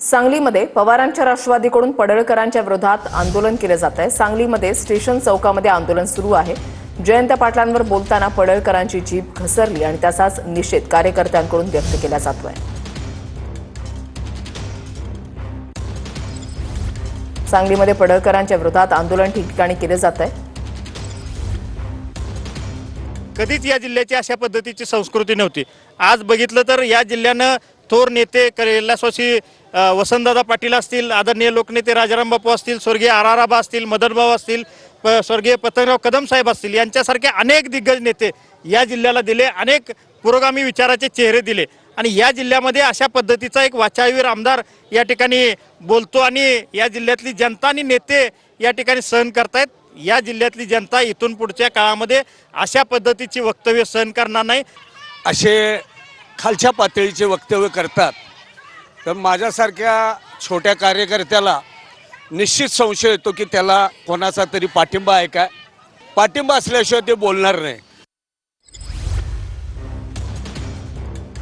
सांगलीमध्ये पवारांच्या राष्ट्रवादीकडून पडळकरांच्या विरोधात आंदोलन केले जात आहे। सांगलीमध्ये स्टेशन चौकामध्ये आंदोलन सुरू आहे। जयंत पाटलांवर बोलताना पडळकरांची जीभ घसरली आणि त्याचाच निषेध कार्यकर्त्यांकडून व्यक्त केला जातोय। सांगलीमध्ये पडळकरांच्या विरोधात आंदोलन ठिकठिकाणी केले जात आहे। कधीच या जिल्ह्याची अशा पद्धतीची संस्कृती नव्हती। आज बघितलं तर या जिल्ह्यानं थोर नेते कैलासवासी वसंतदादा पाटील असतील, आदरणीय लोकनेते राजाराम बापू असतील, स्वर्गीय RR आबा असतील, मदनभाऊ असतील, स्वर्गीय पतंगराव कदम साहेब असतील, यांच्यासारखे अनेक दिग्गज नेते या जिल्ह्याला दिले, अनेक पुरोगामी विचाराचे चेहरे दिले आणि या जिल्ह्यामध्ये अशा पद्धतीचा एक वाचाळवीर आमदार या ठिकाणी बोलतो आणि या जिल्ह्यातली जनता आणि नेते या ठिकाणी सहन करतायत। या जिल्ह्यातली जनता इथून पुढच्या काळामध्ये अशा पद्धतीची वक्तव्य सहन करणार नाही। असे खालच्या पातळीचे वक्तव्य करतात तर माझ्यासारख्या छोट्या कार्यकर्त्याला निश्चित संशय येतो की त्याला कोणाचा तरी पाठिंबा आहे का। पाठिंबा असल्याशिवाय ते बोलणार नाही।